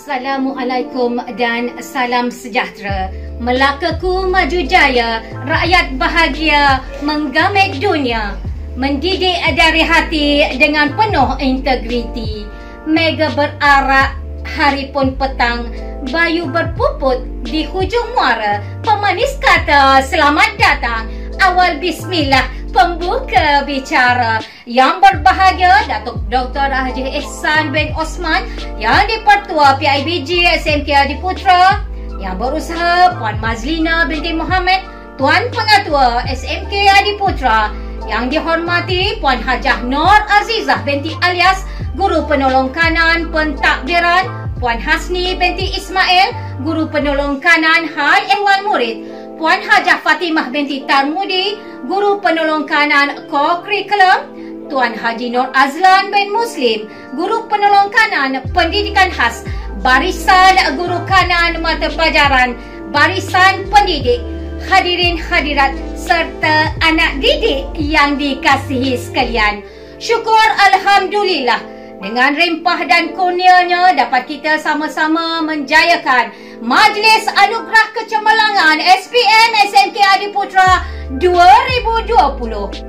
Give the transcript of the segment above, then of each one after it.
Assalamualaikum dan salam sejahtera. Melakaku maju jaya, rakyat bahagia, menggamit dunia. Mendidik dari hati dengan penuh integriti. Mega berarak, hari pun petang, bayu berpuput di hujung muara. Pemanis kata selamat datang, awal bismillah pembuka bicara. Yang berbahagia Datuk Dr. Haji Ihsan bin Osman, Yang di-Pertua PIBG SMK Adiputra, Yang berusaha Puan Mazlina binti Muhammad, Tuan Pengatua SMK Adiputra, Yang dihormati Puan Hajah Nur Azizah binti Alias, Guru Penolong Kanan Pentadbiran, Puan Hasni binti Ismail, Guru Penolong Kanan Hal Ehwal Murid, Puan Hajah Fatimah binti Tarmudi, Guru Penolong Kanan Co-Curriculum, Tuan Haji Nur Azlan bin Muslim, Guru Penolong Kanan Pendidikan Khas, Barisan Guru Kanan Mata Pelajaran, Barisan Pendidik, hadirin hadirat serta anak didik yang dikasihi sekalian. Syukur Alhamdulillah, dengan rempah dan kurnianya dapat kita sama-sama menjayakan Majlis Anugerah Kecemerlangan SPM SMK Adiputra 2020.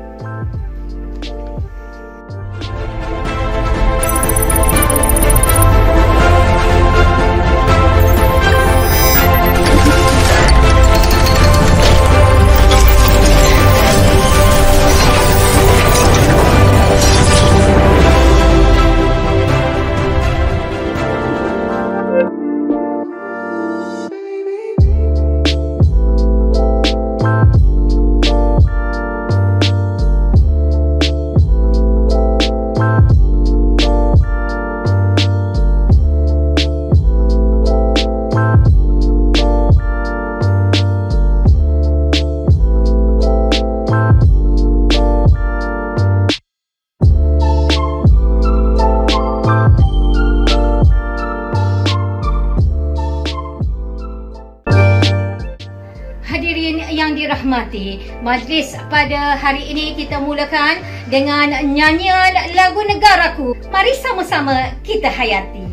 Dirahmati, majlis pada hari ini kita mulakan dengan nyanyian lagu negaraku. Mari sama-sama kita hayati.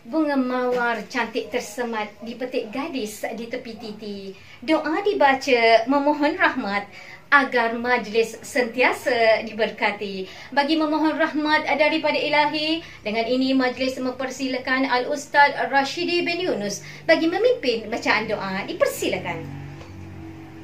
Bunga mawar cantik tersemat dipetik gadis di tepi titi. Doa dibaca memohon rahmat agar majlis sentiasa diberkati. Bagi memohon rahmat daripada ilahi, dengan ini majlis mempersilakan Al-Ustaz Rashidi bin Yunus bagi memimpin bacaan doa. Dipersilakan.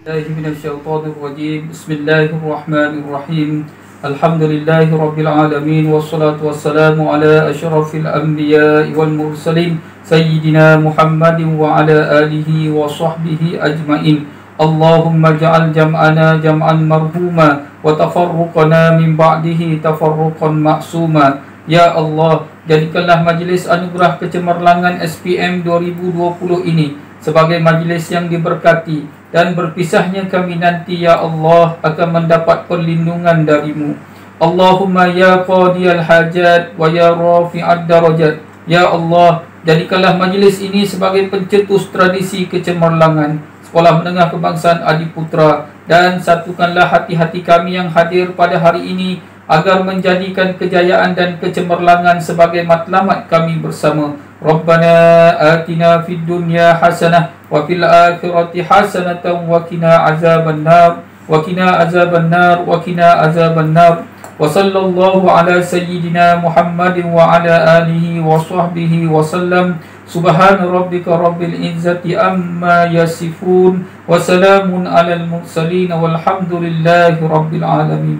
Bismillahirrahmanirrahim. Alhamdulillahi Rabbil Alamin. Wassalatu wassalamu ala ashrafil anbiya'i wal mursalin Sayyidina Muhammadin wa ala alihi wa sahbihi ajma'in. Allahumma ja'al jam'ana jam'an marhuma wa tafarruqana min ba'dihi tafarruqan ma'suma. Ya Allah, jadikanlah majlis anugerah kecemerlangan SPM 2020 ini sebagai majlis yang diberkati, dan berpisahnya kami nanti ya Allah akan mendapat perlindungan darimu. Allahumma ya qadiyal hajat wa ya rafi'ad darajat. Ya Allah, jadikanlah majlis ini sebagai pencetus tradisi kecemerlangan, Sekolah Menengah Kebangsaan Adiputra, dan satukanlah hati-hati kami yang hadir pada hari ini agar menjadikan kejayaan dan kecemerlangan sebagai matlamat kami bersama. Rabbana atina fid dunya hasanah wa fil akhirati hasanatan wa qina azabannar wa qina azabannar wa qina azabannar. Wa sallallahu ala sayyidina Muhammadin wa ala alihi wa sahbihi wa sallam. Subhana rabbika rabbil izzati amma yasifun wa salamun alal mursalin walhamdulillahi rabbil alamin.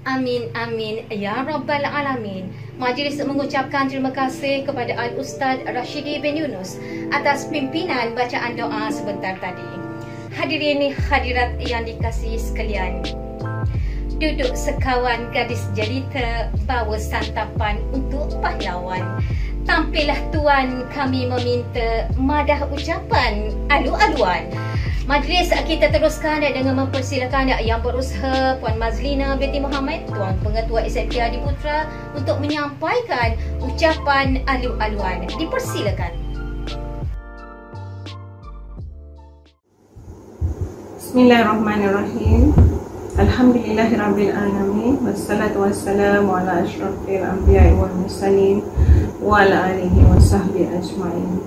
Amin, amin, ya Rabbal Alamin. Majlis mengucapkan terima kasih kepada Al-Ustaz Rashidi bin Yunus atas pimpinan bacaan doa sebentar tadi. Hadirin hadirat yang dikasihi sekalian, duduk sekawan gadis jelita bawa santapan untuk pahlawan. Tampillah tuan, kami meminta madah ucapan alu-aluan. Majlis kita teruskan dengan mempersilakan yang berusaha Puan Mazlina binti Muhammad, Tuan Pengetua SMK Adiputra, untuk menyampaikan ucapan alu-aluan. Dipersilakan. Bismillahirrahmanirrahim. Alhamdulillahirabbil alamin. Wassalatu wassalamu ala asyrafil anbiya'i wal mursalin wa ala alihi wa sahbihi ajma'in.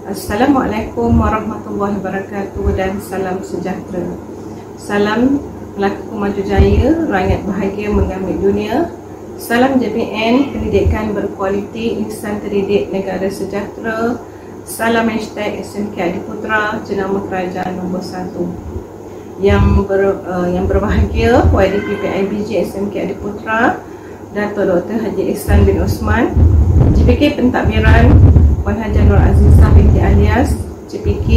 Assalamualaikum warahmatullahi wabarakatuh dan salam sejahtera. Salam Melaka Maju Jaya, rakyat bahagia menggamit dunia. Salam JPN, pendidikan berkualiti, insan terdidik negara sejahtera. Salam hashtag SMK Adiputra, jenama kerajaan nombor 1. Yang berbahagia YDP PIBG SMK Adiputra, Dato' Dr. Haji Ihsan bin Osman, JPK Pentadbiran Puan Haja Nur Azizah binti Alias, JPK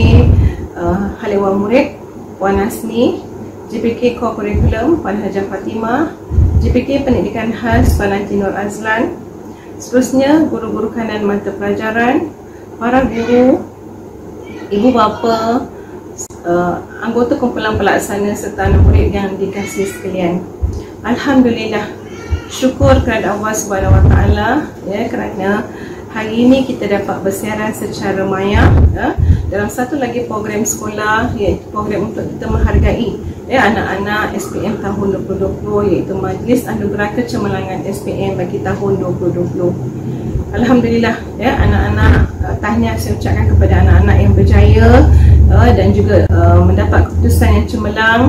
Haliwan Murid Puan Asni, JPK Core Curriculum Puan Haja Fatimah, JPK Pendidikan Khas Puan Haji Nur Azlan. Seterusnya guru-guru kanan mata pelajaran, para guru, ibu bapa, anggota kumpulan pelaksana serta anak murid yang dikasihi sekalian. Alhamdulillah, syukur kepada Allah Subhanahu Wa Taala ya, kerana hari ini kita dapat bersiaran secara maya dalam satu lagi program sekolah, iaitu program untuk kita menghargai anak-anak SPM tahun 2020, iaitu Majlis Anugerah Kecemerlangan SPM bagi tahun 2020. Alhamdulillah ya, anak-anak, tahniah saya ucapkan kepada anak-anak yang berjaya dan juga mendapat keputusan yang cemerlang.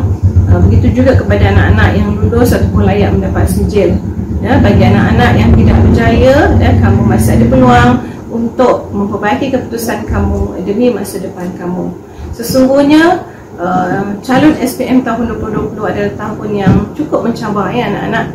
Begitu juga kepada anak-anak yang lulus ataupun layak mendapat sijil. Ya, bagi anak-anak yang tidak berjaya, kamu masih ada peluang untuk memperbaiki keputusan kamu demi masa depan kamu. Sesungguhnya calon SPM tahun 2020 adalah tahun yang cukup mencabar ya anak-anak.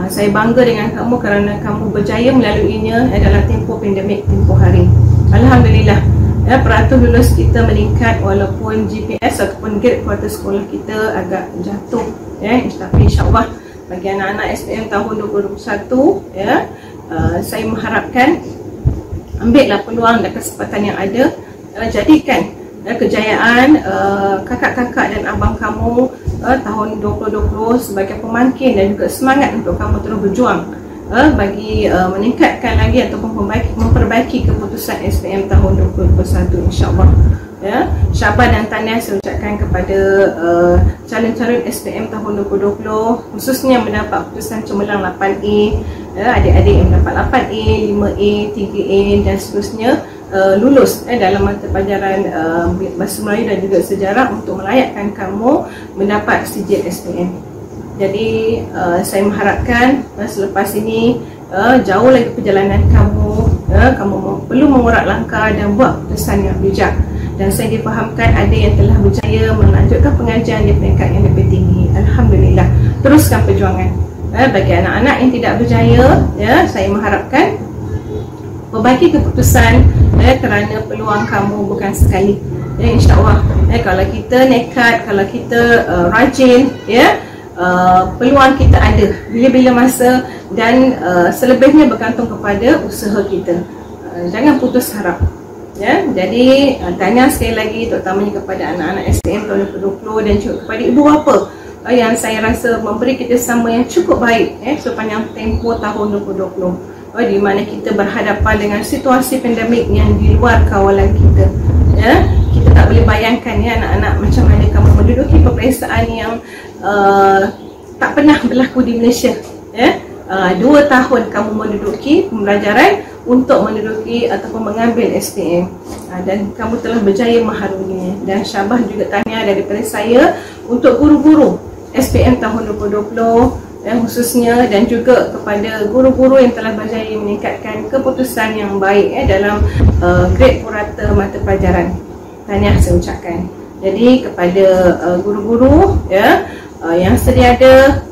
Saya bangga dengan kamu kerana kamu berjaya melaluinya dalam tempoh pandemik, tempoh hari. Alhamdulillah ya, peratus lulus kita meningkat walaupun GPS ataupun grade kuartal sekolah kita agak jatuh ya. Tapi insyaAllah bagi anak-anak SPM tahun 2021 ya, saya mengharapkan ambillah peluang dan kesempatan yang ada, jadikan kejayaan kakak-kakak dan abang kamu tahun 2020 sebagai pemangkin dan juga semangat untuk kamu terus berjuang bagi meningkatkan lagi ataupun memperbaiki keputusan SPM tahun 2021 insyaAllah ya. Syabas dan tahniah saya ucapkan kepada calon-calon SPM tahun 2020, khususnya mendapat keputusan cemerlang 8A ya, adik-adik yang mendapat 8A, 5A, 3A dan seterusnya, lulus dalam mata pelajaran Bahasa Melayu dan juga sejarah untuk melayakkan kamu mendapat sijil SPM. Jadi saya mengharapkan selepas ini jauh lagi perjalanan kamu, kamu perlu mengurat langkah dan buat keputusan yang bijak. Dan saya difahamkan ada yang telah berjaya melanjutkan pengajian di peringkat yang lebih tinggi. Alhamdulillah, teruskan perjuangan. Bagi anak-anak yang tidak berjaya ya, saya mengharapkan perbaiki keputusan kerana peluang kamu bukan sekali ya, insyaAllah kalau kita nekat, kalau kita rajin ya, peluang kita ada bila-bila masa dan selebihnya bergantung kepada usaha kita. Jangan putus harap ya. Jadi tanya sekali lagi terutamanya kepada anak-anak SPM tahun 2020 dan juga kepada ibu bapa yang saya rasa memberi kerjasama yang cukup baik sepanjang tempoh tahun 2020 di mana kita berhadapan dengan situasi pandemik yang di luar kawalan kita ya. Kita kita tak boleh bayangkan ya anak-anak macam mana kamu menduduki peperiksaan yang tak pernah berlaku di Malaysia ya. 2 tahun kamu menduduki pembelajaran untuk menduduki ataupun mengambil SPM, dan kamu telah berjaya mengharunginya. Dan syabas juga tahniah daripada saya untuk guru-guru SPM tahun 2020 khususnya, dan juga kepada guru-guru yang telah berjaya meningkatkan keputusan yang baik dalam grade purata mata pelajaran. Tahniah saya ucapkan. Jadi kepada guru-guru yang sedia ada,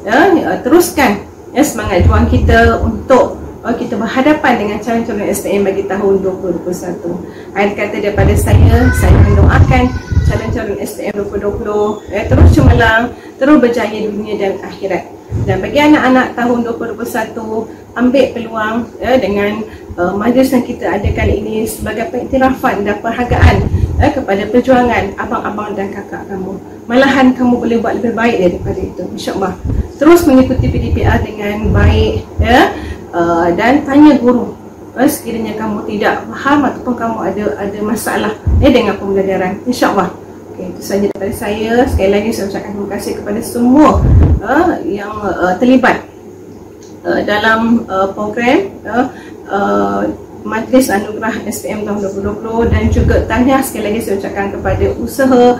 teruskan semangat juang kita untuk kita berhadapan dengan calon-calon SPM bagi tahun 2021. Akhir kata daripada saya mendoakan calon-calon SPM 2020 terus cemerlang, terus berjaya dunia dan akhirat. Dan bagi anak-anak tahun 2021, ambil peluang dengan majlis yang kita ada kali ini sebagai pengiktirafan dan penghargaan kepada perjuangan abang-abang dan kakak kamu. Malahan kamu boleh buat lebih baik daripada itu, insya-Allah. Terus mengikuti PDPR dengan baik dan tanya guru sekiranya kamu tidak faham ataupun kamu ada masalah dengan pembelajaran, insya-Allah. Okay, itu saja daripada saya. Sekali lagi saya ucapkan terima kasih kepada semua yang terlibat dalam program Majlis Anugerah SPM tahun 2020, dan juga tahniah sekali lagi saya ucapkan kepada usaha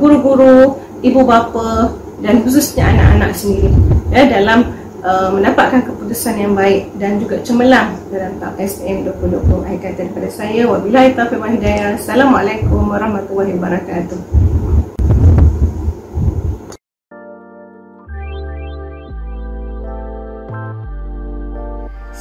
guru-guru, ibu bapa dan khususnya anak-anak sendiri dalam mendapatkan keputusan yang baik dan juga cemerlang dalam tahun SPM 2020. Akhir kata daripada saya, wabillahi taufiq wal hidayah. Assalamualaikum warahmatullahi wabarakatuh.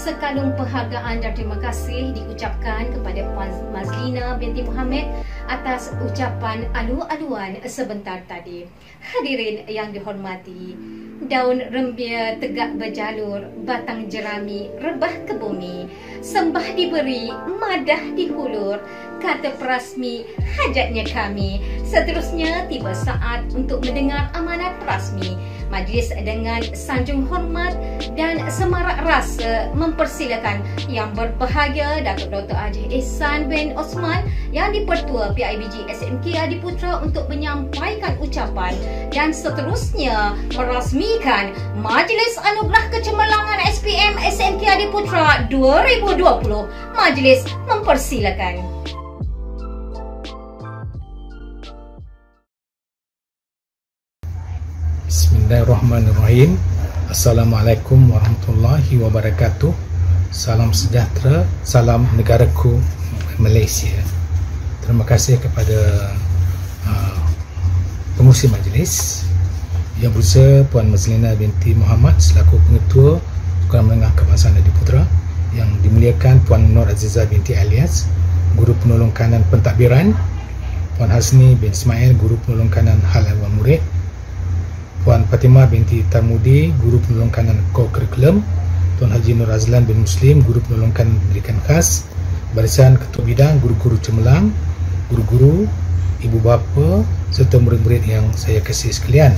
Sekalung penghargaan dan terima kasih diucapkan kepada Puan Mazlina binti Muhammad atas ucapan alu-aluan sebentar tadi. Hadirin yang dihormati, daun rembia tegak berjalur, batang jerami rebah ke bumi, sembah diberi, madah dihulur, kata perasmi hajatnya kami. Seterusnya tiba saat untuk mendengar amanat rasmi. Majlis dengan sanjung hormat dan semarak rasa mempersilakan Yang Berbahagia Datuk Dr. Haji Ihsan bin Osman yang dipertua PIBG SMK Adiputra untuk menyampaikan ucapan, dan seterusnya merasmikan Majlis Anugerah Kecemerlangan SPM SMK Adiputra 2020. Majlis mempersilakan. Bismillahirrahmanirrahim. Assalamualaikum warahmatullahi wabarakatuh. Salam sejahtera, salam negaraku Malaysia. Terima kasih kepada pengurusi majlis Yang Berusaha Puan Mazlina binti Muhammad selaku pengetua Sekolah Menengah Kebangsaan Adiputra, yang dimuliakan Puan Nur Azizah binti Alias, Guru Penolong Kanan Pentadbiran, Puan Hasni bin Ismail, Guru Penolong Kanan Hal Ehwal Murid, Puan Fatimah binti Tarmudi, Guru Penolong Kanan Co-Curriculum, Tuan Haji Nur Azlan bin Muslim, Guru Penolong Kanan Pendidikan Khas, barisan ketua bidang, guru-guru cemerlang, guru-guru, ibu bapa serta murid-murid yang saya kasih sekalian.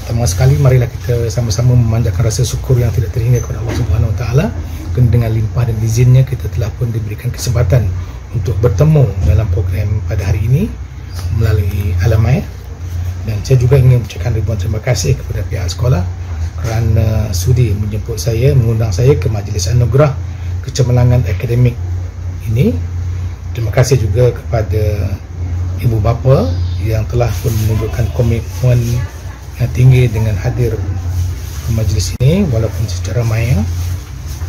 Pertama sekali, marilah kita sama-sama memanjatkan rasa syukur yang tidak terhingga kepada Allah Subhanahu Wa Taala, kerana dengan limpah dan izinnya kita telah pun diberikan kesempatan untuk bertemu dalam program pada hari ini melalui Alamaya. Dan saya juga ingin mengucapkan ribuan terima kasih kepada pihak sekolah kerana sudi menjemput saya, mengundang saya ke Majlis Anugerah Kecemerlangan Akademik ini. Terima kasih juga kepada ibu bapa yang telah pun menunjukkan komitmen yang tinggi dengan hadir ke majlis ini walaupun secara maya.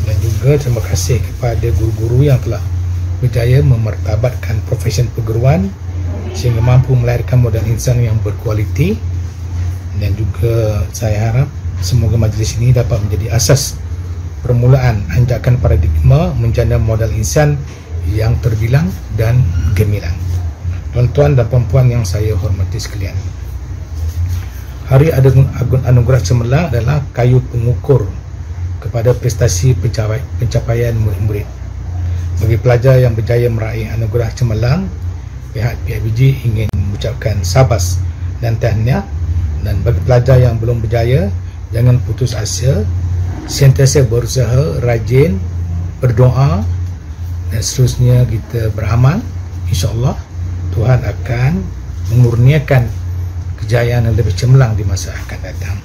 Dan juga terima kasih kepada guru-guru yang telah berjaya memartabatkan profesi perguruan sehingga mampu melahirkan modal insan yang berkualiti. Dan juga saya harap semoga majlis ini dapat menjadi asas permulaan anjakan paradigma menjana modal insan yang terbilang dan gemilang. Tuan-tuan dan puan-puan yang saya hormati sekalian, Hari Anugerah Cemerlang adalah kayu pengukur kepada prestasi pencapaian murid-murid. Bagi pelajar yang berjaya meraih Anugerah Cemerlang, pihak PIBG ingin mengucapkan sabas dan tahniah. Dan bagi pelajar yang belum berjaya, jangan putus asa, sentiasa berusaha, rajin, berdoa, dan seterusnya kita beramal, insya-Allah Tuhan akan mengurniakan kejayaan yang lebih cemerlang di masa akan datang.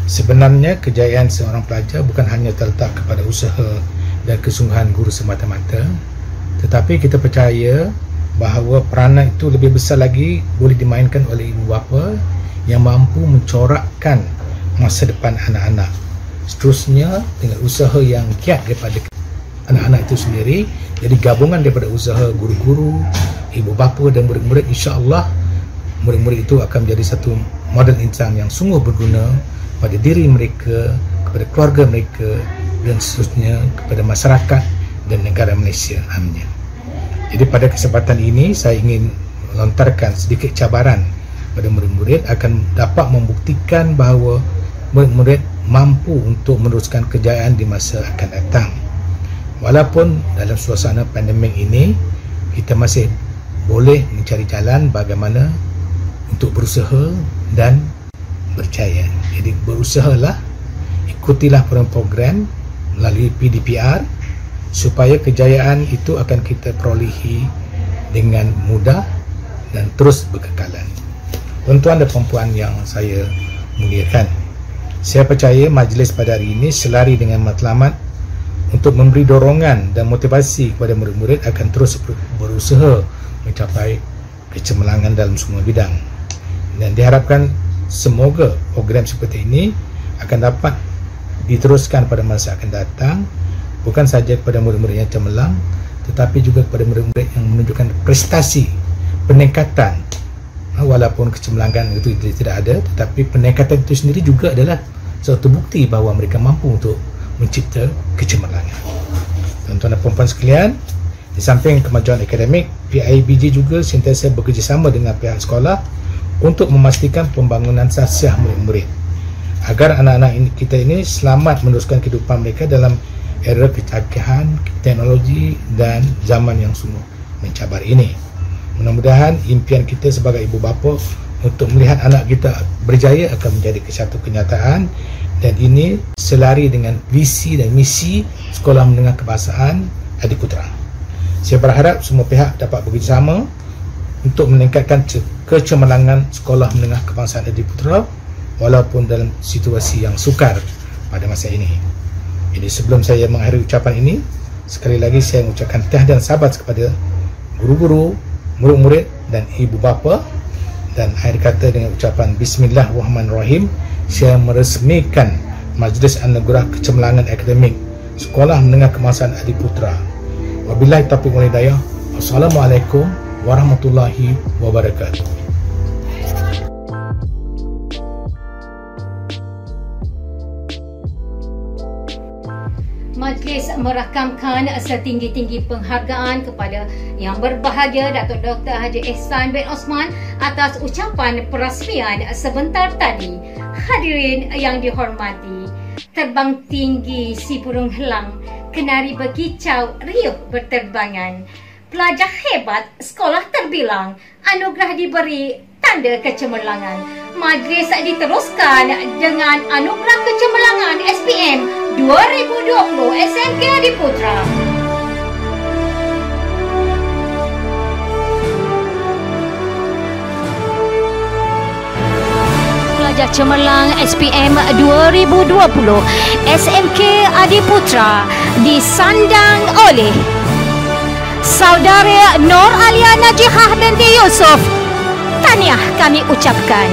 Sebenarnya kejayaan seorang pelajar bukan hanya terletak kepada usaha dan kesungguhan guru semata-mata, tetapi kita percaya bahawa peranan itu lebih besar lagi boleh dimainkan oleh ibu bapa yang mampu mencorakkan masa depan anak-anak. Seterusnya, dengan usaha yang giat daripada anak-anak itu sendiri, jadi gabungan daripada usaha guru-guru, ibu bapa dan murid-murid, insya-Allah murid-murid itu akan menjadi satu model insan yang sungguh berguna pada diri mereka, kepada keluarga mereka dan seterusnya kepada masyarakat dan negara Malaysia. Amin. Jadi pada kesempatan ini saya ingin melontarkan sedikit cabaran pada murid-murid akan dapat membuktikan bahawa murid-murid mampu untuk meneruskan kejayaan di masa akan datang. Walaupun dalam suasana pandemik ini kita masih boleh mencari jalan bagaimana untuk berusaha dan berjaya. Jadi berusahalah, ikutilah program melalui PDPR supaya kejayaan itu akan kita perolehi dengan mudah dan terus berkekalan. Tuan-tuan dan puan-puan yang saya muliakan, saya percaya majlis pada hari ini selari dengan matlamat untuk memberi dorongan dan motivasi kepada murid-murid akan terus berusaha mencapai kecemerlangan dalam semua bidang. Dan diharapkan semoga program seperti ini akan dapat diteruskan pada masa akan datang, bukan saja kepada murid-murid yang cemerlang, tetapi juga kepada murid-murid yang menunjukkan prestasi, peningkatan. Walaupun kecemerlangan itu tidak ada, tetapi peningkatan itu sendiri juga adalah suatu bukti bahawa mereka mampu untuk mencipta kecemerlangan. Tuan-tuan dan puan-puan sekalian, di samping kemajuan akademik, PIBG juga sentiasa bekerjasama dengan pihak sekolah untuk memastikan pembangunan sasiah murid-murid agar anak-anak kita ini selamat meneruskan kehidupan mereka dalam era kecanggihan teknologi dan zaman yang sungguh mencabar ini. Mudah-mudahan impian kita sebagai ibu bapa untuk melihat anak kita berjaya akan menjadi satu kenyataan, dan ini selari dengan visi dan misi Sekolah Menengah Kebangsaan Adiputra. Saya berharap semua pihak dapat bekerjasama untuk meningkatkan kecemerlangan Sekolah Menengah Kebangsaan Adiputra walaupun dalam situasi yang sukar pada masa ini. Jadi sebelum saya mengakhiri ucapan ini, sekali lagi saya mengucapkan tahniah dan sahabat kepada guru-guru, murid-murid dan ibu bapa, dan akhir kata dengan ucapan Bismillahirrahmanirrahim, saya meresmikan Majlis Anugerah Kecemerlangan Akademik Sekolah Menengah Kebangsaan Adiputra. Wabillahi taufiq wal hidayah. Wassalamualaikum warahmatullahi wabarakatuh. Majlis merakamkan setinggi-tinggi penghargaan kepada Yang Berbahagia Datuk Dr. Haji Ehsan bin Osman atas ucapan perasmian sebentar tadi. Hadirin yang dihormati, terbang tinggi si burung helang, kenari berkicau riuh berterbangan. Pelajar hebat, sekolah terbilang, anugerah diberi, tanda kecemerlangan. Majlis diteruskan dengan Anugerah Kecemerlangan SPM 2020 SMK Adiputra. Pelajar cemerlang SPM 2020 SMK Adiputra disandang oleh Saudara Nur Alia Najihah binti Yusof. Tahniah kami ucapkan.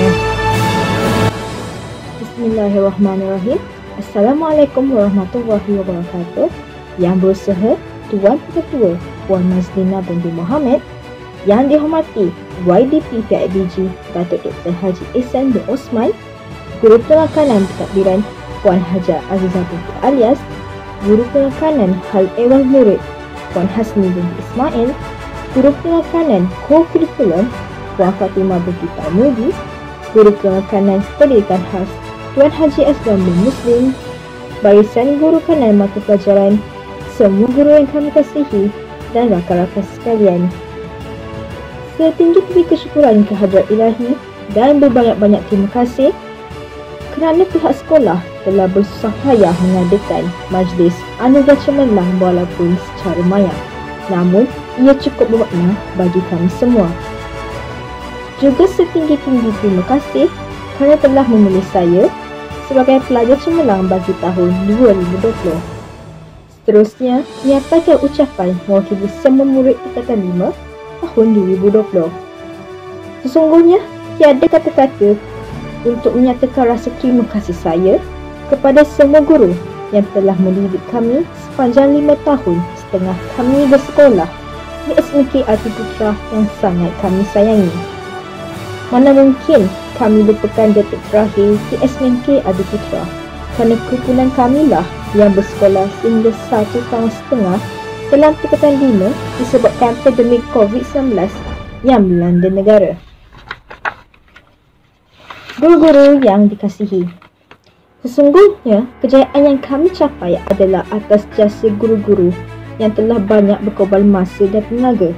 Bismillahirrahmanirrahim. Assalamualaikum warahmatullahi wabarakatuh. Yang berusaha Tuan Ketua Puan Mazlina binti Mohamed, yang dihormati YDP PIBG Datuk Dr. Haji Ehsan bin Osman, Guru Pelakanan Pentadbiran Puan Haja Azizah binti Alias, Guru Pelakanan Hal Ehwal Murid Puan Hasni binti Ismail, Guru Pelakanan Co-Curriculum Puan Fatimah binti Tarmudi, Guru Pelakanan Pendidikan Khas Tuan Haji Aslam bin Muslim, barisan guru kanan mata pelajaran, semua guru yang kami kasihi dan rakan-rakan sekalian. Setinggi-tinggi kesyukuran kehadrat Ilahi dan berbanyak-banyak terima kasih kerana pihak sekolah telah bersusah payah mengadakan majlis Anugerah Cemerlang walaupun secara maya. Namun, ia cukup bermakna bagi kami semua. Juga setinggi-tinggi terima kasih kerana telah memilih saya sebagai pelajar cemerlang bagi tahun 2020. Seterusnya, nyatakan ucapan mewakili semua murid tingkatan 5 tahun 2020. Sesungguhnya, tiada kata-kata untuk menyatakan rasa terima kasih saya kepada semua guru yang telah mendidik kami sepanjang 5 tahun setengah kami bersekolah di SMK Adiputra yang sangat kami sayangi. Mana mungkin kami lupakan detik terakhir di SMK Adiputra kerana kumpulan kamilah yang bersekolah sehingga 1 tahun setengah dalam tingkatan 5 disebabkan pandemik COVID-19 yang melanda negara. Guru-guru yang dikasihi, sesungguhnya kejayaan yang kami capai adalah atas jasa guru-guru yang telah banyak berkorban masa dan tenaga.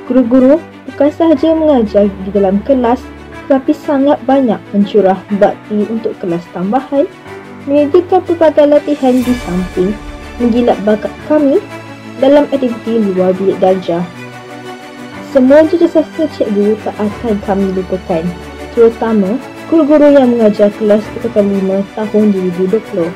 Guru-guru bukan sahaja mengajar di dalam kelas tetapi sangat banyak mencurah bakti untuk kelas tambahan, menyediakan pelbagai latihan di samping menggilat bakat kami dalam aktiviti luar bilik darjah. Semua jejak-jasa cikgu tak akan kami lupakan, terutama guru-guru yang mengajar kelas tingkatan 5 tahun 2020.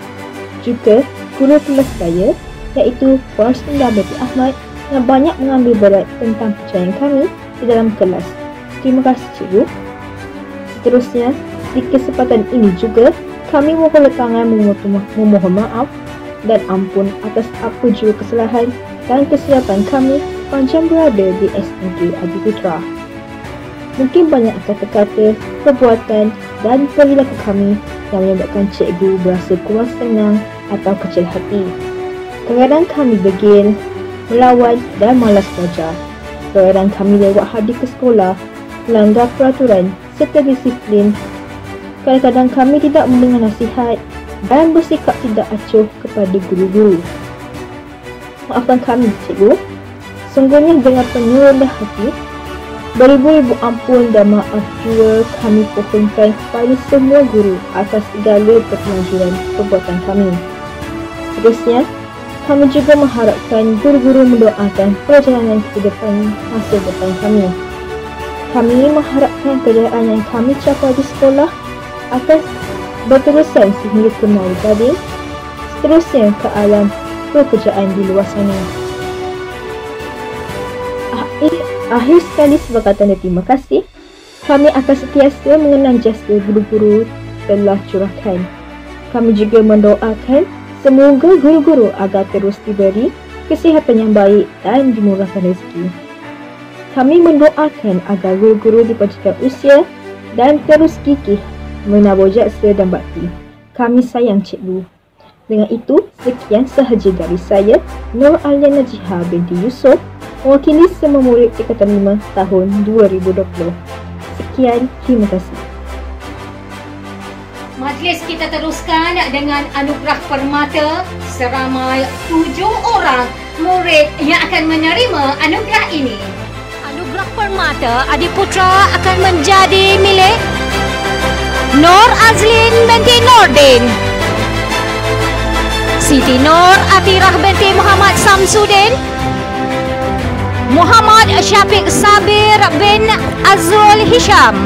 Juga guru kelas saya iaitu Puan Sinda Binti Ahmad yang banyak mengambil berat tentang pencapaian kami di dalam kelas. Terima kasih cikgu. Seterusnya, di kesempatan ini juga kami mohon letangan memohon maaf dan ampun atas apa jua kesalahan dan kesilapan kami sepanjang berada di SMK Adiputra. Mungkin banyak kata-kata, perbuatan dan perilaku kami yang menyebabkan cikgu berasa kurang senang atau kecil hati. Kadang kami degil, melawan dan malas belajar. Kadang kami lewat hadir ke sekolah, melanggar peraturan serta disiplin. Kadang-kadang kami tidak mendengar nasihat dan bersikap tidak acuh kepada guru-guru. Maafkan kami, cikgu. Sungguhnya dengan penuh rendah hati, beribu-ribu ampun dan maaf jua kami pohonkan kepada semua guru atas segala keterlanjuran perbuatan kami. Seterusnya, kami juga mengharapkan guru-guru mendoakan perjalanan ke depan masa depan kami. Kami mengharapkan kejayaan yang kami capai di sekolah akan berterusan sehingga ke masa tadi, seterusnya ke alam pekerjaan di luar sana. Akhir sekali sebagai tanda terima kasih, kami akan sentiasa mengenang jasa guru-guru telah curahkan. Kami juga mendoakan semoga guru-guru agar terus diberi kesihatan yang baik dan dimurahkan rezeki. Kami mendoakan agar guru-guru dipanjangkan usia dan terus gigih menabur jasa dan bakti. Kami sayang cikgu. Dengan itu, sekian sahaja dari saya, Nur Alia Najihah binti Yusof, mewakili semua murid tingkatan 5 tahun 2020. Sekian, terima kasih. Majlis kita teruskan dengan anugerah permata seramai 7 orang murid yang akan menerima anugerah ini. Anugerah permata Adiputra akan menjadi milik Nur Azlin binti Nordin, Siti Nur Atirah binti Muhammad Samsudin, Muhammad Syafiq Sabir bin Azul Hisham,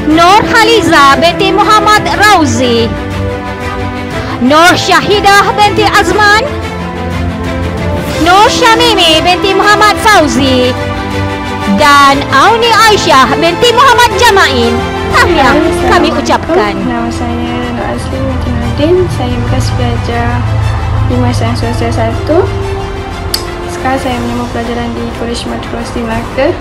Nur Haliza binti Muhammad Rauzi, Nur Syahidah binti Azman, Nur Syamimi binti Muhammad Fauzi, dan Auni Aisyah binti Muhammad Jamain. Tahniah kami ucapkan. Nama saya Nur Azlin binti Nordin. Saya bekas pelajar di Sains Sosial 1. Sekarang saya menempuh pelajaran di Kolej Matrikulasi Melaka.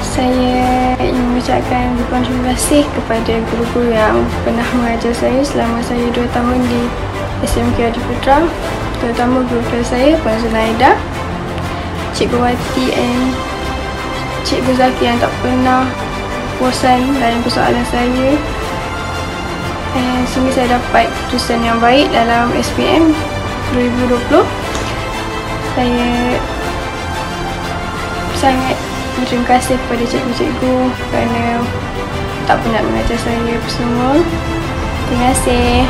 Saya ingin mengucapkan ribuan terima kasih kepada guru-guru yang pernah mengajar saya selama saya 2 tahun di SMK Adiputra, terutama guru kelas saya, Puan Zunaida, Cikgu Wati dan Cikgu Zaki yang tak pernah bosan dalam persoalan saya, sehingga saya dapat keputusan yang baik dalam SPM 2020. Saya sangat berterima kasih kepada cikgu-cikgu kerana tak pernah mengajar saya semua. Terima kasih.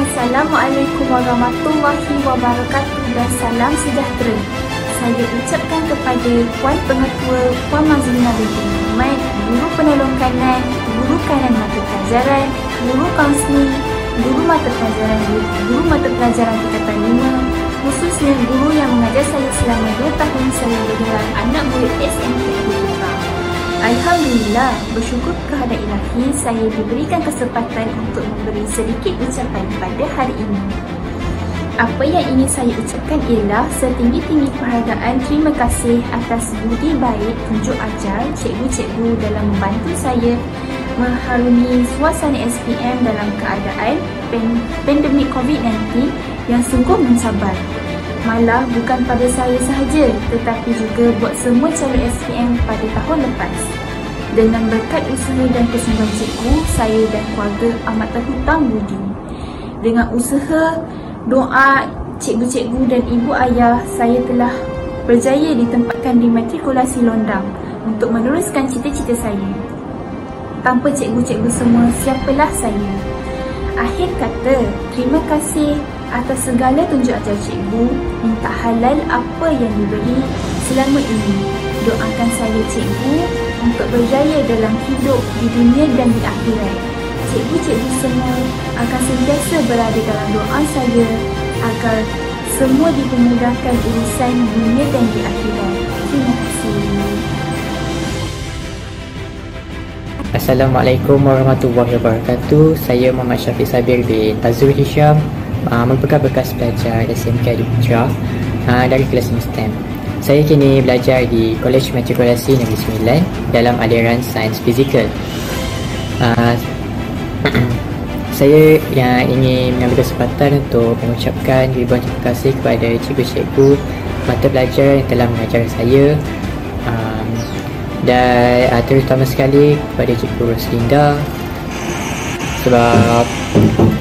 Assalamualaikum warahmatullahi wabarakatuh dan salam sejahtera. saya ucapkan kepada Puan Pengetua Puan Mazlina binti Muhammad, guru penolong kanan, guru kanan mata pelajaran, guru kaunseling, guru mata pelajaran tingkatan 5, khususnya guru yang mengajar saya selama 2 tahun saya bergelar anak murid SMK Adi Putra. Alhamdulillah, bersyukur kehadrat Ilahi saya diberikan kesempatan untuk memberi sedikit ucapan pada hari ini. Apa yang ingin saya ucapkan ialah setinggi-tinggi penghargaan terima kasih atas budi baik tunjuk ajar cikgu-cikgu dalam membantu saya mengharungi suasana SPM dalam keadaan pandemik COVID-19 yang sungguh mencabar. Malah bukan pada saya sahaja, tetapi juga buat semua calon SPM pada tahun lepas. Dengan berkat usaha dan kesungguhan cikgu, saya dan keluarga amat terhutang budi. Dengan usaha, doa cikgu-cikgu dan ibu ayah, saya telah berjaya ditempatkan di matrikulasi Londang untuk meneruskan cita-cita saya. Tanpa cikgu-cikgu semua, siapalah saya? Akhir kata, terima kasih atas segala tunjuk ajar cikgu. Minta halal apa yang diberi selama ini. Doakan saya cikgu untuk berjaya dalam hidup di dunia dan di akhirat. Cikgu-cikgu semua akan sentiasa berada dalam doa saya agar semua dipermudahkan urusan dunia dan di akhirat. Terima kasih. Assalamualaikum warahmatullahi wabarakatuh. Saya Muhammad Syafiq Sabir bin Tazul Hisham, merupakan bekas pelajar SMK Adi Putra dari kelas STEM. Saya kini belajar di Kolej Matrikulasi Negeri Sembilan dalam aliran Sains Fizikal. Saya yang ingin mengambil kesempatan untuk mengucapkan ribuan terima kasih kepada cikgu-cikgu mata pelajaran yang telah mengajar saya, dan terutama sekali kepada Cikgu Roslinda sebab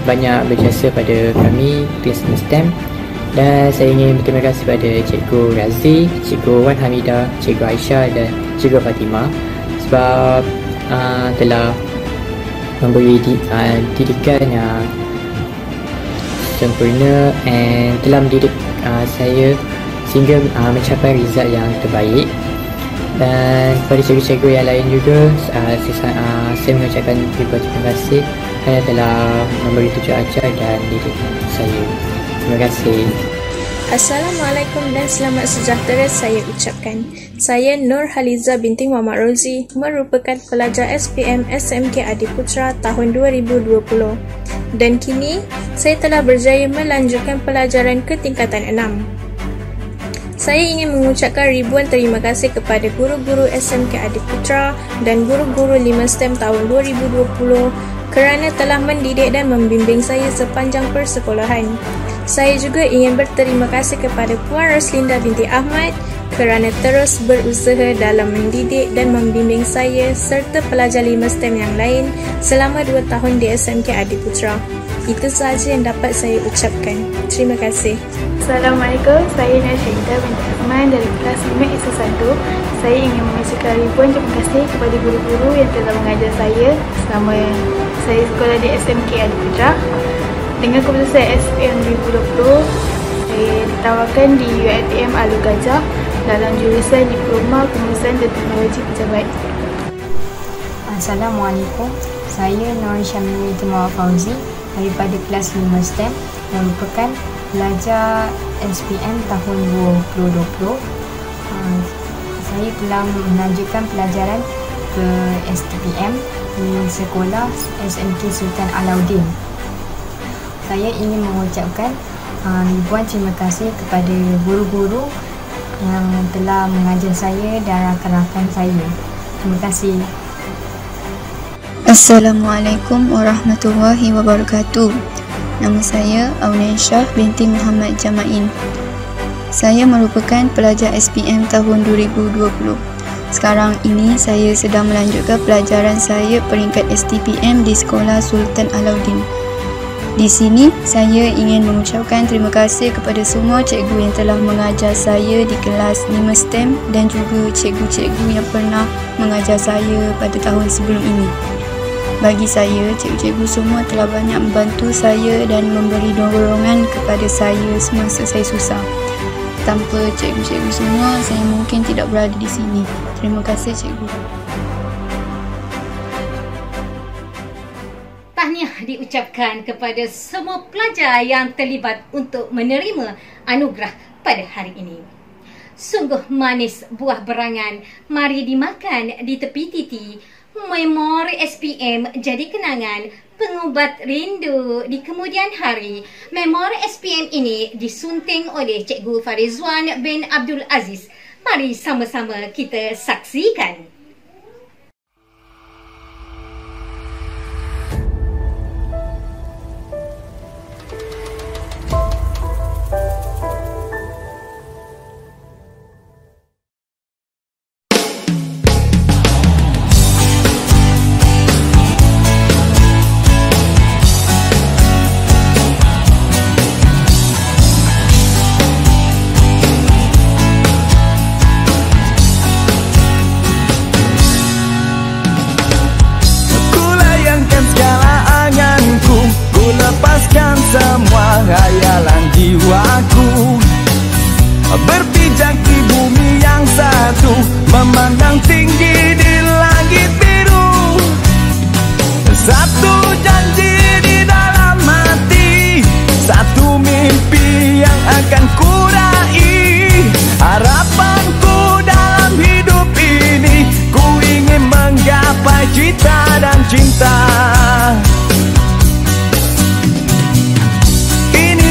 banyak berjasa pada kami kelas STEM. Dan saya ingin berterima kasih kepada Cikgu Razi, Cikgu Wan Hamidah, Cikgu Aisyah dan Cikgu Fatimah sebab telah memberi didikan yang sempurna dan telah mendidik saya sehingga mencapai result yang terbaik. Dan kepada cikgu-cikgu yang lain juga, saya mengucapkan ribuan terima kasih kerana telah memberi tunjuk ajar dan didik saya. Terima kasih. Assalamualaikum dan selamat sejahtera saya ucapkan. Saya Nur Haliza binti Muhammad Rozi, merupakan pelajar SPM SMK Adi Putra tahun 2020. Dan kini, saya telah berjaya melanjutkan pelajaran ke tingkatan 6. Saya ingin mengucapkan ribuan terima kasih kepada guru-guru SMK Adi Putra dan guru-guru 5 STEM tahun 2020 kerana telah mendidik dan membimbing saya sepanjang persekolahan. Saya juga ingin berterima kasih kepada Puan Roslinda binti Ahmad kerana terus berusaha dalam mendidik dan membimbing saya serta pelajar 5 STEM yang lain selama 2 tahun di SMK Adi Putra. Itu sahaja yang dapat saya ucapkan. Terima kasih. Assalamualaikum, saya Nasyidah binti Azman dari kelas 5 S1. Saya ingin mengucapkan ribuan terima kasih kepada guru-guru yang telah mengajar saya selama saya sekolah di SMK Adi Putra. Dengan keputusan SPM 2020, saya ditawarkan di UiTM Alor Gajah dalam jurusan Diploma Pengurusan dan Teknologi Pejabat. Assalamualaikum, saya Nur Syamil binti Muhammad Fauzi daripada kelas 5 STEM, merupakan pelajar SPM tahun 2020. Saya telah melanjutkan pelajaran ke STPM di sekolah SMK Sultan Alauddin. Saya ingin mengucapkan ribuan terima kasih kepada guru-guru yang telah mengajar saya dan rakan-rakan saya. Terima kasih. Assalamualaikum warahmatullahi wabarakatuh. Nama saya Aunainsyah binti Muhammad Jamain. Saya merupakan pelajar SPM tahun 2020. Sekarang ini saya sedang melanjutkan pelajaran saya peringkat STPM di Sekolah Sultan Alauddin. Di sini, saya ingin mengucapkan terima kasih kepada semua cikgu yang telah mengajar saya di kelas 5 STEM dan juga cikgu-cikgu yang pernah mengajar saya pada tahun sebelum ini. Bagi saya, cikgu-cikgu semua telah banyak membantu saya dan memberi dorongan kepada saya semasa saya susah. tanpa cikgu-cikgu semua, saya mungkin tidak berada di sini. Terima kasih cikgu. Tahniah diucapkan kepada semua pelajar yang terlibat untuk menerima anugerah pada hari ini. Sungguh manis buah berangan, mari dimakan di tepi titi. Memori SPM jadi kenangan, pengubat rindu di kemudian hari. Memori SPM ini disunting oleh Cikgu Farizwan bin Abdul Aziz. Mari sama-sama kita saksikan. Semua hayalan jiwaku berpijak di bumi yang satu, memandang tinggi di langit biru. Satu janji di dalam hati, satu mimpi yang akan kurai. Harapanku dalam hidup ini, ku ingin menggapai cita dan cinta.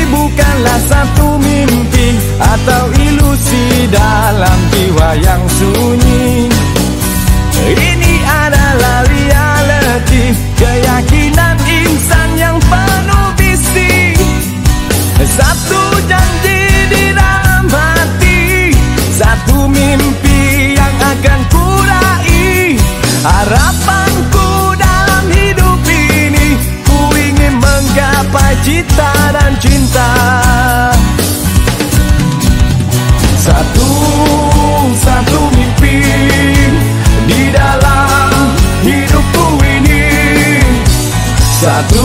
Bukanlah satu mimpi atau ilusi dalam jiwa yang sunyi. Ini adalah reality, keyakinan insan yang penuh visi. Satu janji di dalam hati, satu mimpi yang akan kurai. Harapanku dalam hidup ini, ku ingin menggapai cita dan cinta. Satu mimpi di dalam hidupku ini, satu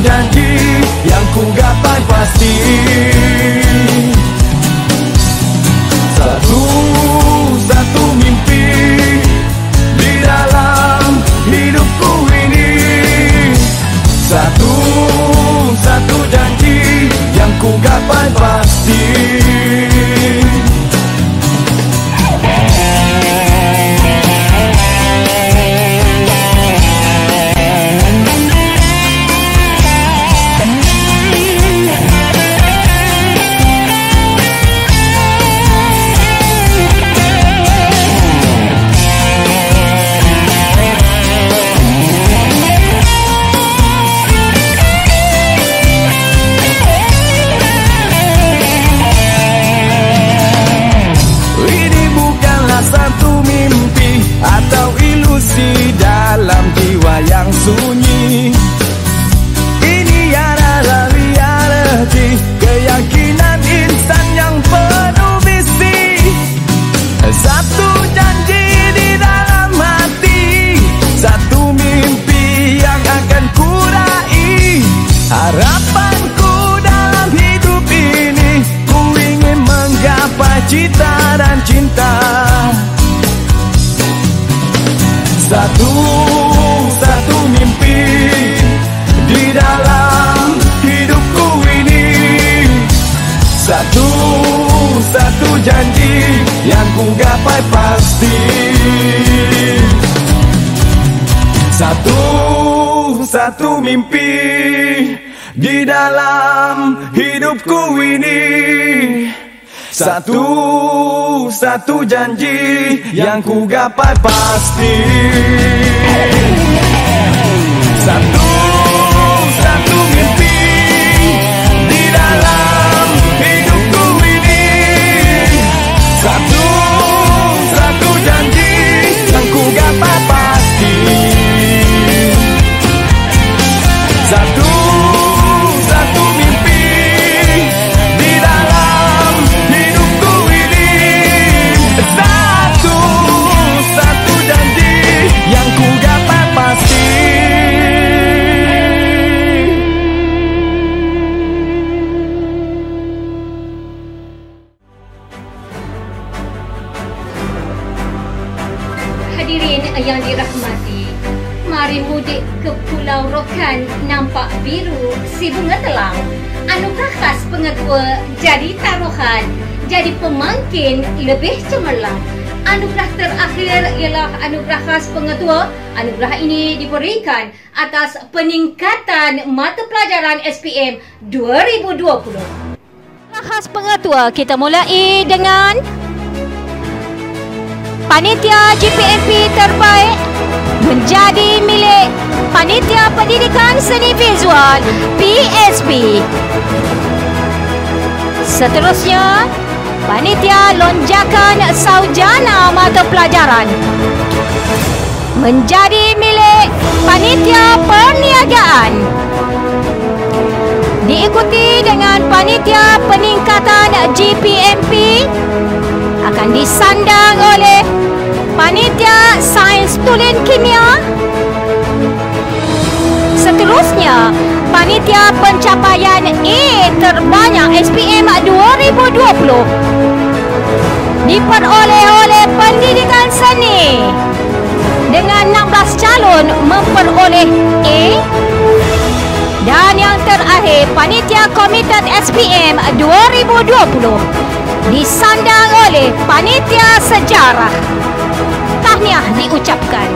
janji yang ku gapai pasti. Satu mimpi di dalam hidupku ini, satu janji yang ku gapai pasti. Atau ilusi dalam jiwa yang sunyi. Ini adalah reality, keyakinan insan yang penuh misi. Satu janji di dalam hati, satu mimpi yang akan kurai. Harapanku dalam hidup ini, ku ingin menggapai cita dan cinta. Satu mimpi di dalam hidupku ini, satu janji yang ku gapai pasti. Satu mimpi di dalam hidupku ini, satu janji yang ku gapai pasti. Satu mimpi di dalam hidupku ini, satu janji yang ku gapai pasti. Satu mimpi di dalam hidupku ini, satu. Satu janji yang ku gapai pasti. yang dirahmati, mari mudik ke Pulau Rokan nampak biru si bunga telang. Anugerah khas pengetua jadi taruhan, jadi pemangkin lebih cemerlang. Anugerah terakhir ialah anugerah khas pengetua. Anugerah ini diberikan atas peningkatan mata pelajaran SPM 2020. Khas pengetua kita mulai dengan Panitia GPMP terbaik menjadi milik Panitia Pendidikan Seni Visual PSB. Seterusnya, Panitia Lonjakan Sarjana Mata Pelajaran menjadi milik Panitia Perniagaan. Diikuti dengan Panitia Peningkatan GPMP akan disandang oleh Panitia Sains Tulen Kimia. Seterusnya, Panitia Pencapaian A terbanyak SPM 2020 diperoleh oleh Pendidikan Seni dengan 16 calon memperoleh A. Dan yang terakhir, Panitia Komited SPM 2020 disandang oleh Panitia Sejarah. Tahniah diucapkan.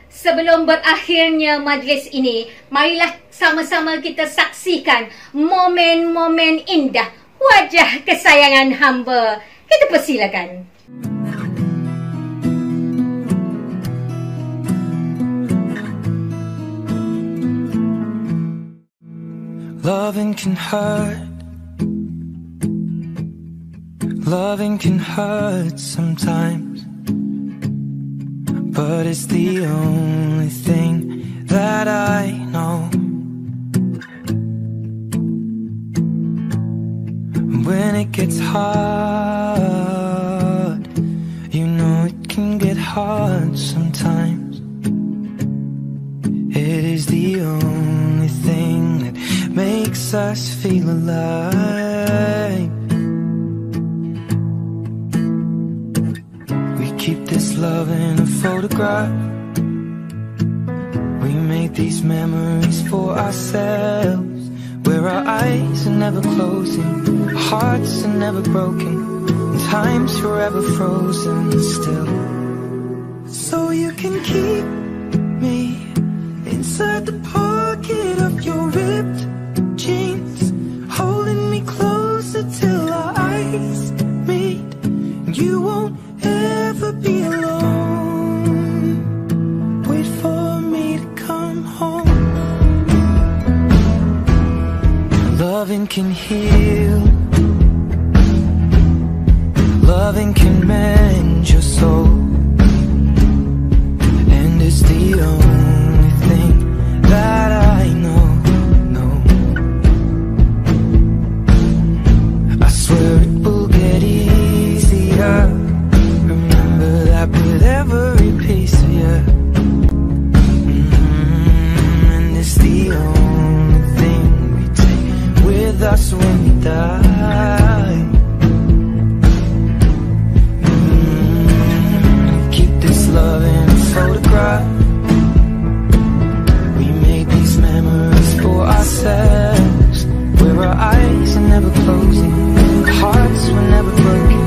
Sebelum berakhirnya majlis ini, marilah sama-sama kita saksikan momen-momen indah wajah kesayangan hamba. Kita persilakan. Loving can hurt. Loving can hurt sometimes, but it's the only thing that I know. When it gets hard, you know it can get hard sometimes. It is the only thing that makes us feel alive. We keep this love in a photograph. We make these memories for ourselves, where our eyes are never closing, hearts are never broken, and time's forever frozen still. So you can keep me inside the pocket of your ripped jeans, holding me closer till our eyes meet. You won't ever be alone. Wait for me to come home. Loving can heal. Loving can mend your soul. And it's the only thing that I know. I swear it will get easier. Remember that with every piece of you. And it's the only thing we take with us when we die. Keep this love in a photograph. We made these memories for ourselves, where our eyes are never closing, hearts were never broken,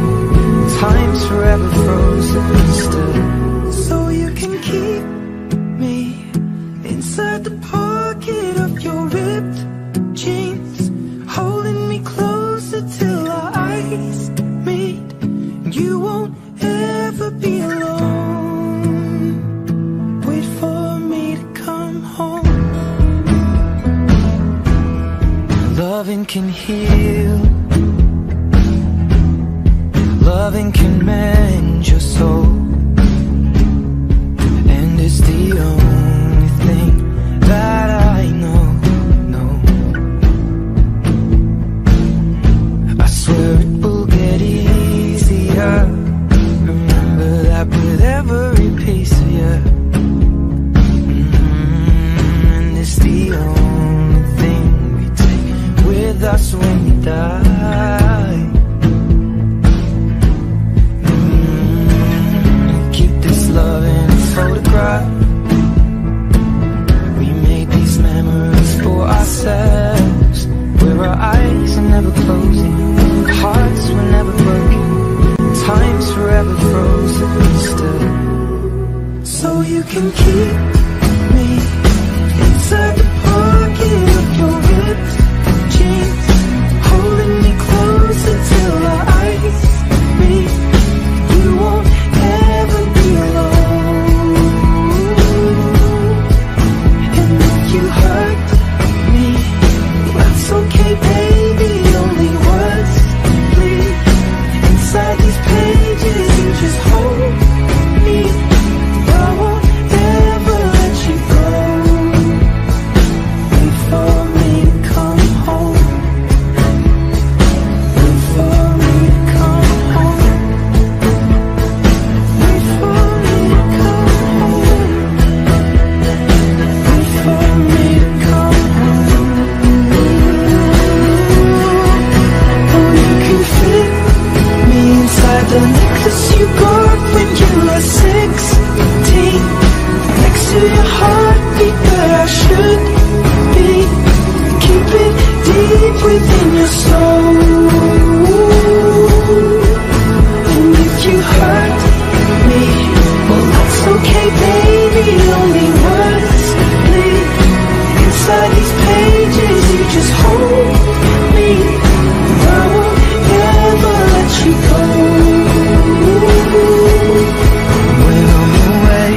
time's forever frozen still. So you can keep me inside the pocket of your ripped jeans, holding me close you can keep me inside the pocket of your ripped jeans, holding me closer till our eyes meet. You won't ever be alone. And if you hurt me, that's okay, baby. Only words bleed inside these pages. You just hold me. I won't ever let you go. Wait for me to come home. Wait for me to come home. Wait for me to come home. Wait for me to come home. Oh, you can fit me inside the necklace you got when you were 16, next to your heartbeat where I should be. Keep it deep within your soul. And if you hurt me, well, that's okay, baby. Only words bleed inside these pages. You just hold me. I won't ever let you go. When I'm away,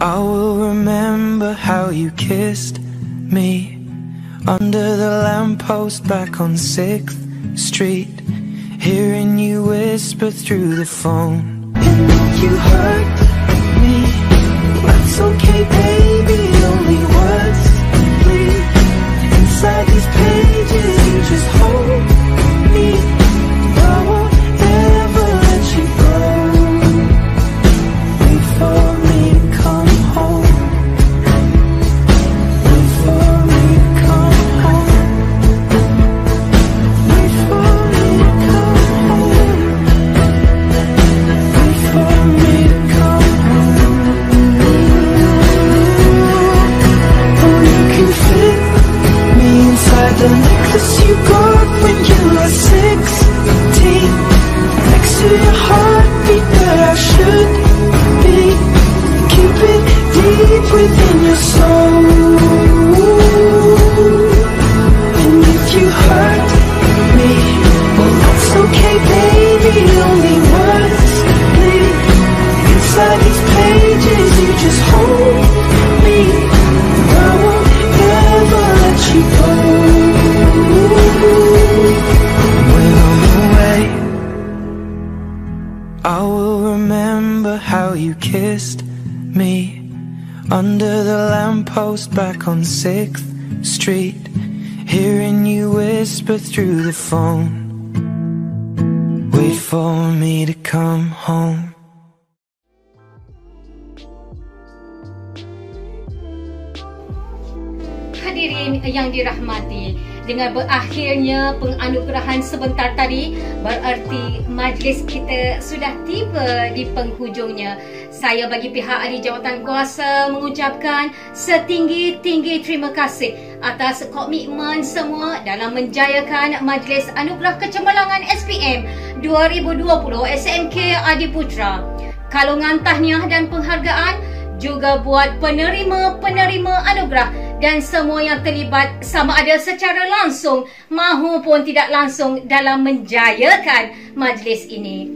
I will remember how you kissed me under the lamppost back on 6th Street, hearing you whisper through the phone. And if you hurt me, that's okay, baby. Only words bleed inside these pages. You just hold me. I won't ever let you go. Wait for me to come home. Wait for me to come home. Wait for me to come home. Wait for me to come home. Oh, you can fit me inside the necklace you got when you were 16, next to your heartbeat where I should be. Keep it deep within your soul. And if you hurt me, well, that's okay, baby. Only words bleed inside these pages. You just hold me. I won't ever let you go. When I'm away, I will remember how you kissed me under the lamppost back on 6th Street, hearing you whisper through the phone. Wait for me to come home. Hadirin yang dirahmati, dengan berakhirnya penganugerahan sebentar tadi, berarti majlis kita sudah tiba di penghujungnya. Saya bagi pihak ahli jawatan kuasa mengucapkan setinggi-tinggi terima kasih atas komitmen semua dalam menjayakan Majlis Anugerah Kecemerlangan SPM 2020 SMK Adiputra. Kalungan tahniah dan penghargaan juga buat penerima-penerima anugerah dan semua yang terlibat sama ada secara langsung mahupun tidak langsung dalam menjayakan majlis ini.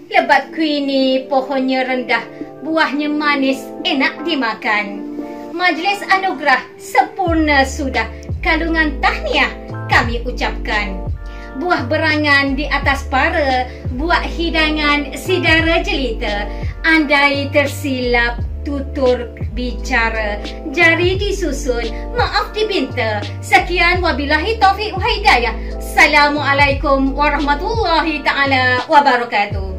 Lebat kuini pohonnya rendah, buahnya manis, enak dimakan. Majlis anugerah sempurna sudah, kalungan tahniah kami ucapkan. Buah berangan di atas para, buat hidangan sidara jelita. Andai tersilap tutur bicara, jari disusun, maaf dibinta. Sekian, wabillahi taufiq wa hidayah. Assalamualaikum warahmatullahi ta'ala wabarakatuh.